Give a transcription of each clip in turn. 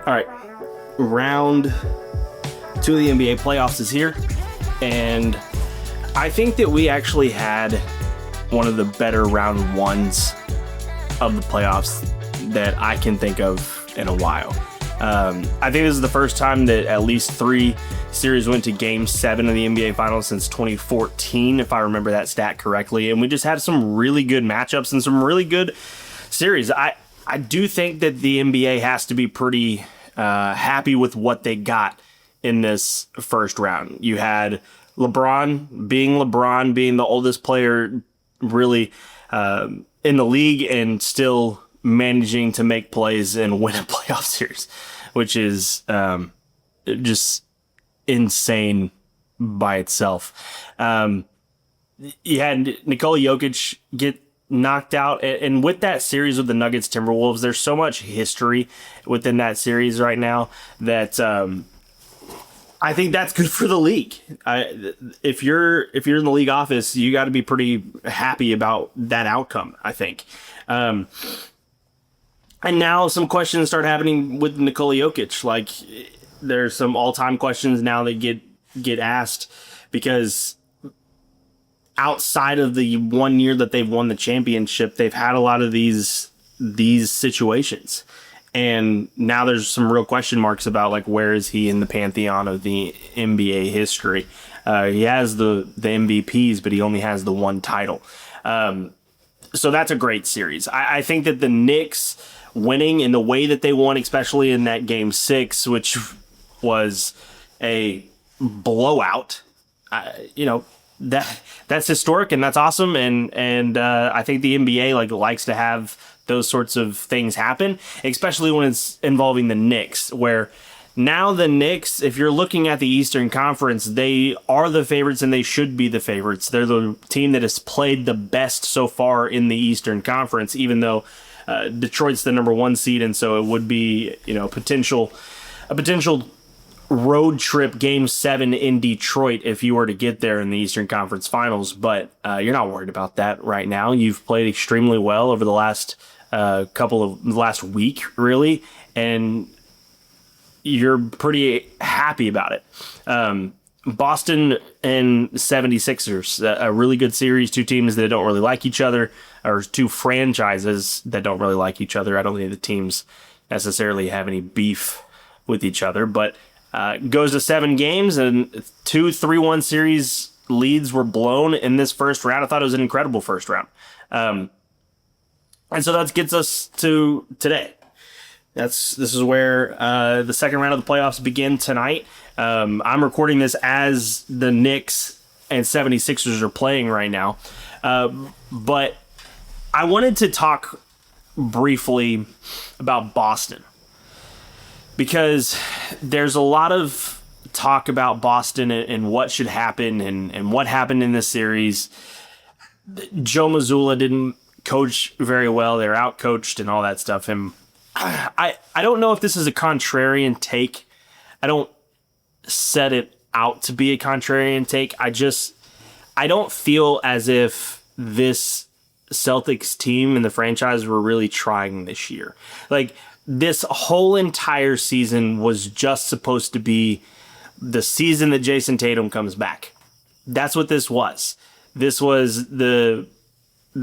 All right, round 2 of the NBA playoffs is here, and I think that we actually had one of the better round ones of the playoffs that I can think of in a while. I think this is the first time that at least 3 series went to Game 7 of the NBA Finals since 2014, if I remember that stat correctly, and we just had some really good matchups and some really good series. I do think that the NBA has to be pretty happy with what they got in this first round. You had LeBron being the oldest player really in the league and still managing to make plays and win a playoff series, which is just insane by itself. You had Nikola Jokic get knocked out, and with that series with the Nuggets Timberwolves, there's so much history within that series right now that I think that's good for the league. If you're in the league office, you got to be pretty happy about that outcome, I think. And now some questions start happening with Nikola Jokic. Like, there's some all-time questions now that get asked because outside of the 1 year that they've won the championship, they've had a lot of these situations. And now there's some real question marks about, like, where is he in the pantheon of the NBA history? He has the MVPs, but he only has the one title. So that's a great series. I think that the Knicks winning in the way that they won, especially in that Game 6, which was a blowout, that's historic and that's awesome. And I think the NBA likes to have those sorts of things happen, especially when it's involving the Knicks, where now the Knicks, if you're looking at the Eastern Conference, they are the favorites and they should be the favorites. They're the team that has played the best so far in the Eastern Conference, even though Detroit's the number 1 seed, and so it would be a potential road trip Game 7 in Detroit if you were to get there in the Eastern Conference Finals. But you're not worried about that right now. You've played extremely well over the last last week, really, and you're pretty happy about it. Boston and 76ers, a really good series, 2 teams that don't really like each other, or 2 franchises that don't really like each other. I don't think the teams necessarily have any beef with each other, but goes to 7 games, and 2 3-1 series leads were blown in this first round. I thought it was an incredible first round. And so that gets us to today. This is where the second round of the playoffs begin tonight. I'm recording this as the Knicks and 76ers are playing right now. But I wanted to talk briefly about Boston, because there's a lot of talk about Boston and what should happen and what happened in this series. Joe Mazzulla didn't coach very well. They're out-coached and all that stuff. And I don't know if this is a contrarian take. I don't set it out to be a contrarian take. I don't feel as if this Celtics team and the franchise were really trying this year. Like, this whole entire season was just supposed to be the season that Jason Tatum comes back. That's what this was. This was the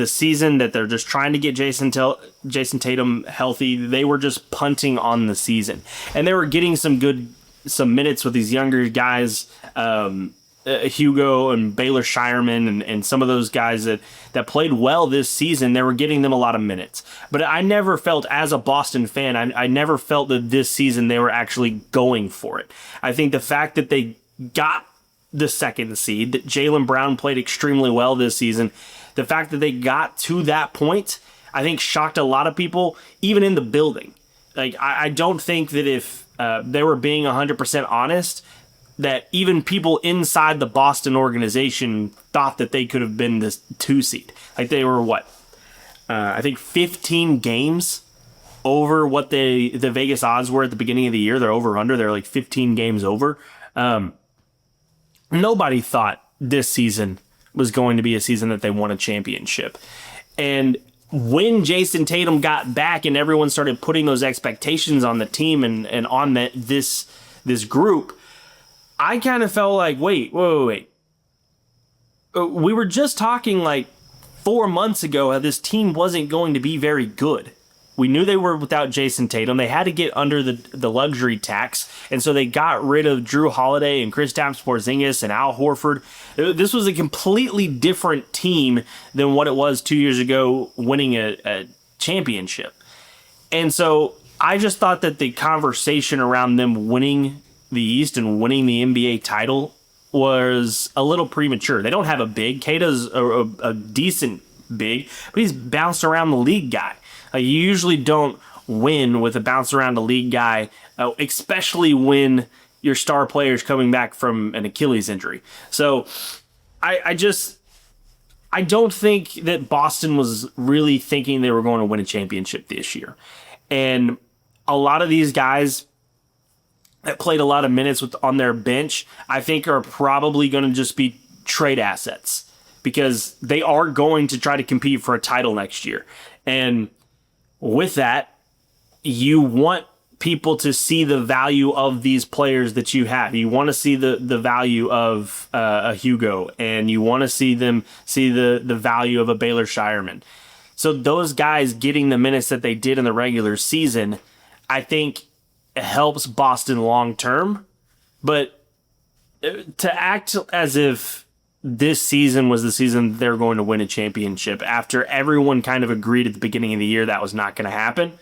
season that they're just trying to get Jason Tatum healthy. They were just punting on the season, and they were getting some minutes with these younger guys, Hugo and Baylor Shireman and some of those guys that played well this season. They were getting them a lot of minutes. But I never felt, as a Boston fan, I never felt that this season they were actually going for it. I think the fact that they got the 2nd seed, that Jaylen Brown played extremely well this season, the fact that they got to that point, I think shocked a lot of people, even in the building. Like, I don't think that if they were being 100% honest, that even people inside the Boston organization thought that they could have been this 2 seed. Like, they were I think 15 games over what the Vegas odds were at the beginning of the year. They're over under. They're like 15 games over. Nobody thought this season was going to be a season that they won a championship. And when Jason Tatum got back and everyone started putting those expectations on the team and on this group, I kind of felt like, wait. We were just talking like 4 months ago how this team wasn't going to be very good. We knew they were without Jason Tatum. They had to get under the luxury tax, and so they got rid of Drew Holiday and Kristaps Porzingis and Al Horford. This was a completely different team than what it was 2 years ago winning a championship. And so I just thought that the conversation around them winning the East and winning the NBA title was a little premature. They don't have a big. Kata's a decent big, but he's bounced around the league guy. You usually don't win with a bounce around the league guy, especially when your star player's coming back from an Achilles injury. So I don't think that Boston was really thinking they were going to win a championship this year. And a lot of these guys that played a lot of minutes on their bench, I think are probably going to just be trade assets because they are going to try to compete for a title next year. And with that, you want people to see the value of these players that you have. You want to see the value of a Hugo, and you want to see them see the value of a Baylor Shireman. So those guys getting the minutes that they did in the regular season, I think it helps Boston long term. But to act as if this season was the season they're going to win a championship after everyone kind of agreed at the beginning of the year that was not going to happen,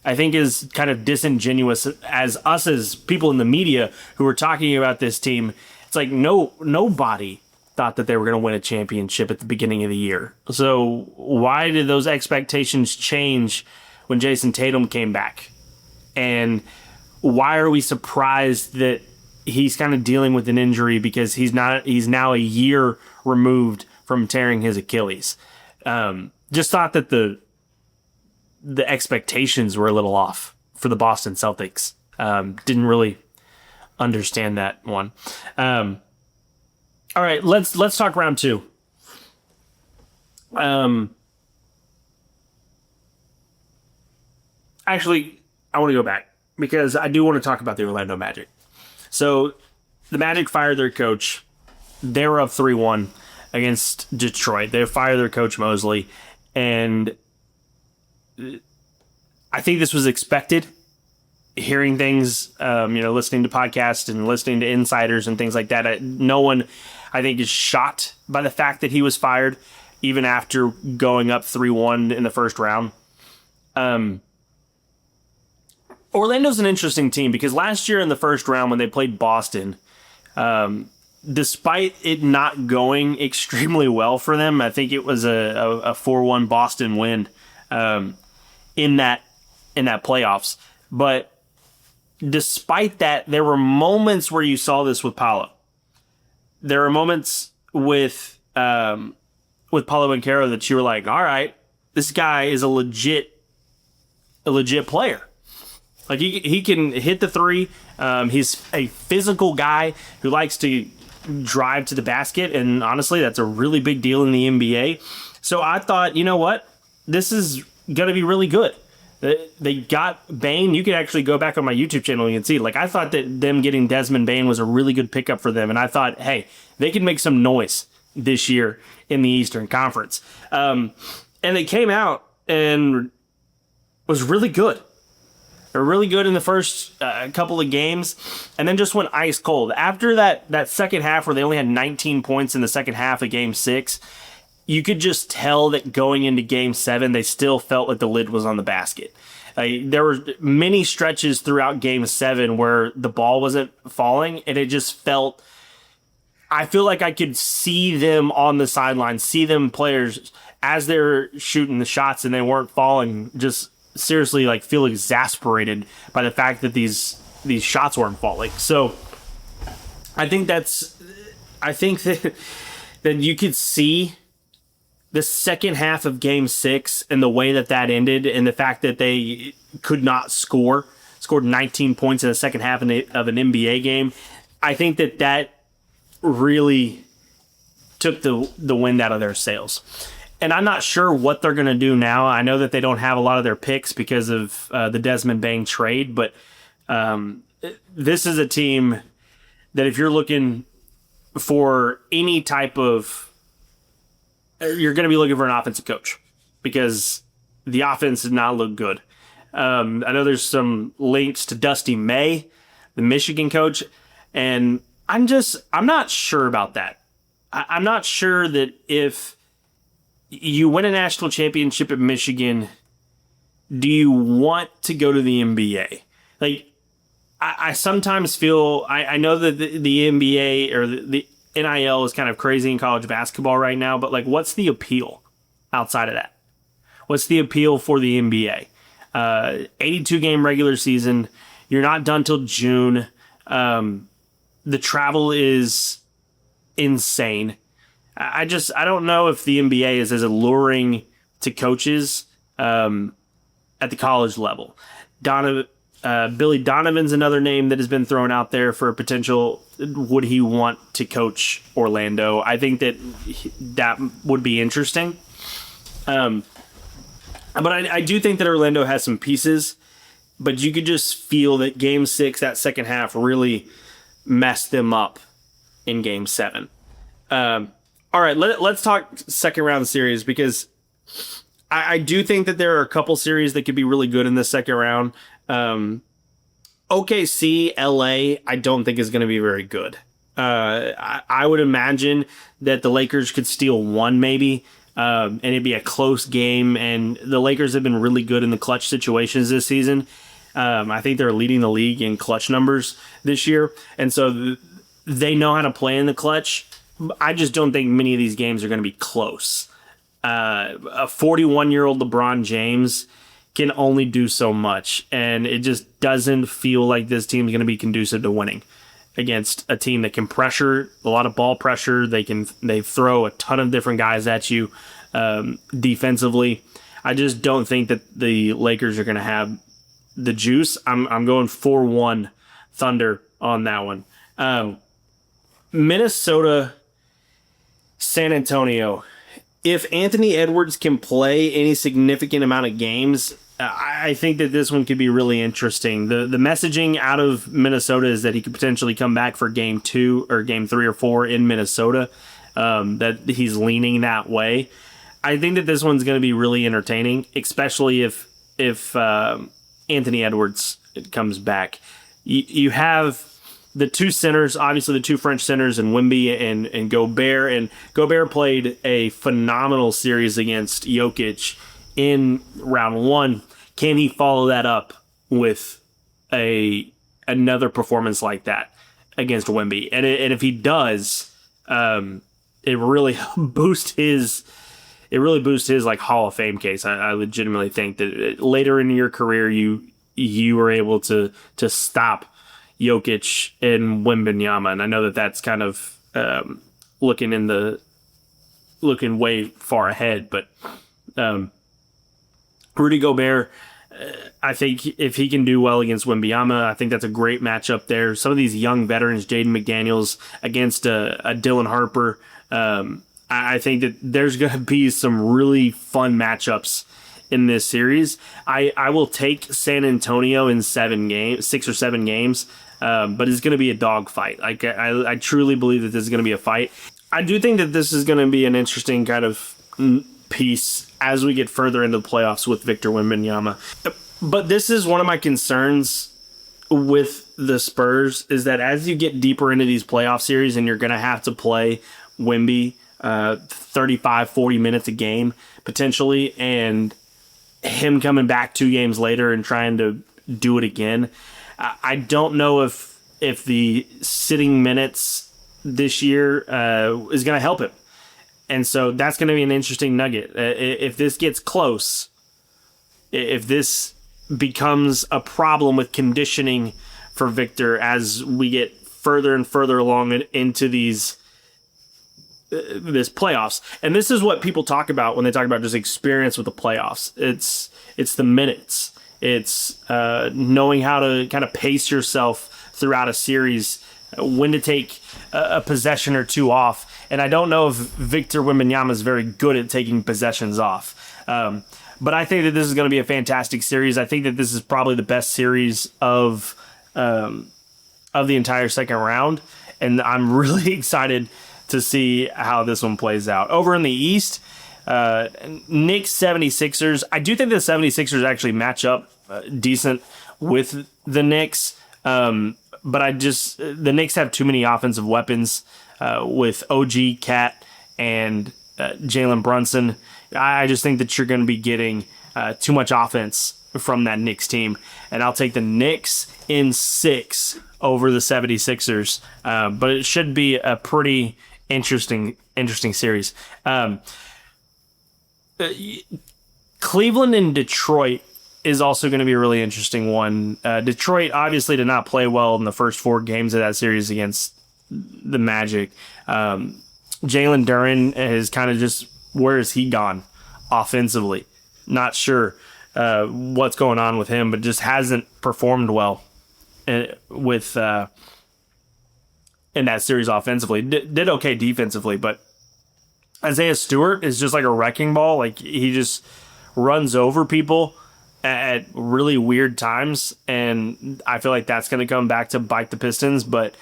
I think is kind of disingenuous as us as people in the media who were talking about this team. It's like nobody thought that they were going to win a championship at the beginning of the year. So why did those expectations change when Jason Tatum came back? And why are we surprised that he's kind of dealing with an injury because he's now a year removed from tearing his Achilles? Just thought that the expectations were a little off for the Boston Celtics. Didn't really understand that one. All right, let's talk round two. Actually, I want to go back because I do want to talk about the Orlando Magic. So the Magic fired their coach. They were up 3-1 against Detroit. They fired their coach Mosley, and I think this was expected. Hearing things, listening to podcasts and listening to insiders and things like that, no one, I think, is shocked by the fact that he was fired, even after going up 3-1 in the first round. Orlando's an interesting team because last year in the first round when they played Boston, despite it not going extremely well for them, I think it was a 4-1 Boston win in that playoffs. But despite that, there were moments where you saw this with Paolo. There were moments with Paolo Banchero that you were like, all right, this guy is a legit player. Like he can hit the three. He's a physical guy who likes to drive to the basket, and honestly, that's a really big deal in the NBA. So I thought, you know what, this is going to be really good. They got Bane. You can actually go back on my YouTube channel and you can see. Like I thought that them getting Desmond Bane was a really good pickup for them, and I thought, hey, they can make some noise this year in the Eastern Conference. And they came out and was really good. They were really good in the first couple of games, and then just went ice cold. After that second half where they only had 19 points in the second half of Game 6, you could just tell that going into Game 7, they still felt like the lid was on the basket. There were many stretches throughout Game 7 where the ball wasn't falling, and it just felt... I feel like I could see them on the sideline, see them players as they're shooting the shots and they weren't falling, just seriously like feel exasperated by the fact that these shots weren't falling. So I think that you could see the second half of Game 6 and the way that ended, and the fact that they could not scored 19 points in the second half of an NBA game. I think that really took the wind out of their sails. And I'm not sure what they're going to do now. I know that they don't have a lot of their picks because of the Desmond Bane trade, but this is a team that if you're looking for any type of, you're going to be looking for an offensive coach because the offense does not look good. I know there's some links to Dusty May, the Michigan coach, and I'm not sure about that. I'm not sure that if you win a national championship at Michigan, do you want to go to the NBA? Like, I sometimes feel, I know that the NBA or the NIL is kind of crazy in college basketball right now, but like, what's the appeal outside of that? What's the appeal for the NBA? 82 game regular season. You're not done till June. The travel is insane. I don't know if the NBA is as alluring to coaches at the college level. Billy Donovan's another name that has been thrown out there for a potential. Would he want to coach Orlando? I think that would be interesting. But I do think that Orlando has some pieces, but you could just feel that Game 6, that second half, really messed them up in Game 7. All right, let's talk second round series because I do think that there are a couple series that could be really good in the second round. OKC, LA, I don't think is going to be very good. I would imagine that the Lakers could steal one maybe, and it'd be a close game. And the Lakers have been really good in the clutch situations this season. I think they're leading the league in clutch numbers this year. And so they know how to play in the clutch. I just don't think many of these games are going to be close. A 41-year-old LeBron James can only do so much, and it just doesn't feel like this team is going to be conducive to winning against a team that can pressure, a lot of ball pressure. They throw a ton of different guys at you defensively. I just don't think that the Lakers are going to have the juice. I'm going 4-1 Thunder on that one. Minnesota, San Antonio. If Anthony Edwards can play any significant amount of games, I think that this one could be really interesting. The messaging out of Minnesota is that he could potentially come back for Game 2 or Game 3 or 4 in Minnesota, that he's leaning that way. I think that this one's going to be really entertaining, especially if Anthony Edwards comes back. You have the two centers, obviously the two French centers, and Wemby and Gobert. And Gobert played a phenomenal series against Jokic in round 1. Can he follow that up with another performance like that against Wemby? And if he does, it really boosts his like Hall of Fame case. I legitimately think that later in your career you were able to stop Jokic and Wembanyama, and I know that that's kind of looking way far ahead, but Rudy Gobert, I think if he can do well against Wembanyama, I think that's a great matchup there. Some of these young veterans, Jaden McDaniels against a Dylan Harper, I think that there's going to be some really fun matchups in this series. I will take San Antonio in 6 or 7 games, but it's going to be a dogfight. Like I truly believe that this is going to be a fight. I do think that this is going to be an interesting kind of piece as we get further into the playoffs with Victor Wembanyama. But this is one of my concerns with the Spurs, is that as you get deeper into these playoff series and you're going to have to play Wemby 35, 40 minutes a game potentially, and him coming back 2 games later and trying to do it again, I don't know if the sitting minutes this year is going to help him. And so that's going to be an interesting nugget. If this gets close, if this becomes a problem with conditioning for Victor as we get further and further along into this playoffs. And this is what people talk about when they talk about just experience with the playoffs. It's the minutes. It's knowing how to kind of pace yourself throughout a series when to take a possession or two off. And I don't know if Victor Wembanyama is very good at taking possessions off. But I think that this is going to be a fantastic series. I think that this is probably the best series of the entire second round. And I'm really excited to see how this one plays out. Over in the East, Knicks 76ers. I do think the 76ers actually match up decent with the Knicks. But the Knicks have too many offensive weapons with OG, Cat, and Jalen Brunson. I just think that you're going to be getting too much offense from that Knicks team. And I'll take the Knicks in 6 over the 76ers. But it should be a pretty interesting series. Cleveland and Detroit is also going to be a really interesting one. Detroit obviously did not play well in the first 4 games of that series against the Magic. Jalen Duren is kind of just, where has he gone offensively? Not sure what's going on with him, but just hasn't performed well with in that series offensively. Did okay defensively, but Isaiah Stewart is just like a wrecking ball. Like, he just runs over people at really weird times, and I feel like that's going to come back to bite the Pistons. But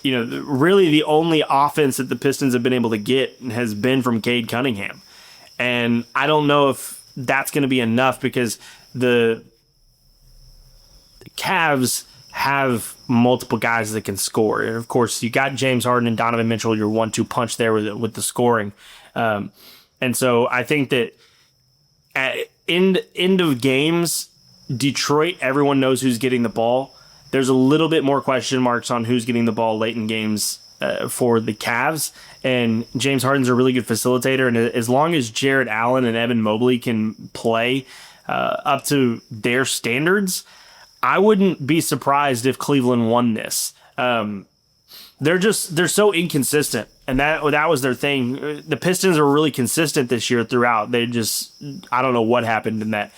really the only offense that the Pistons have been able to get has been from Cade Cunningham, and I don't know if that's going to be enough because the Cavs have multiple guys that can score. And of course, you got James Harden and Donovan Mitchell, your 1-2 punch there with the scoring. And so I think that at end of games, Detroit, everyone knows who's getting the ball. There's a little bit more question marks on who's getting the ball late in games for the Cavs. And James Harden's a really good facilitator. And as long as Jared Allen and Evan Mobley can play up to their standards, I wouldn't be surprised if Cleveland won this. They're so inconsistent, and that was their thing. The Pistons are really consistent this year throughout. I don't know what happened in that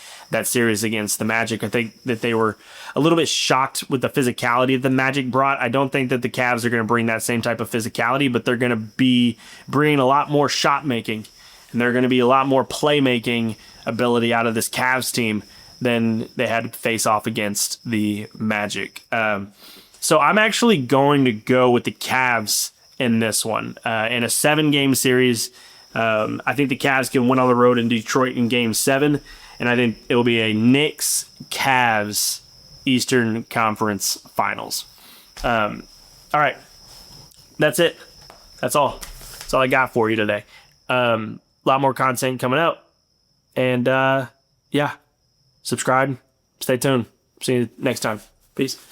series against the Magic. I think that they were a little bit shocked with the physicality that the Magic brought. I don't think that the Cavs are going to bring that same type of physicality, but they're going to be bringing a lot more shot making, and they're going to be a lot more playmaking ability out of this Cavs team than they had to face off against the Magic. So I'm actually going to go with the Cavs in this one. In a 7-game series, I think the Cavs can win on the road in Detroit in Game 7, and I think it will be a Knicks-Cavs Eastern Conference Finals. All right. That's it. That's all. That's all I got for you today. A lot more content coming out. And, yeah. Subscribe. Stay tuned. See you next time. Peace.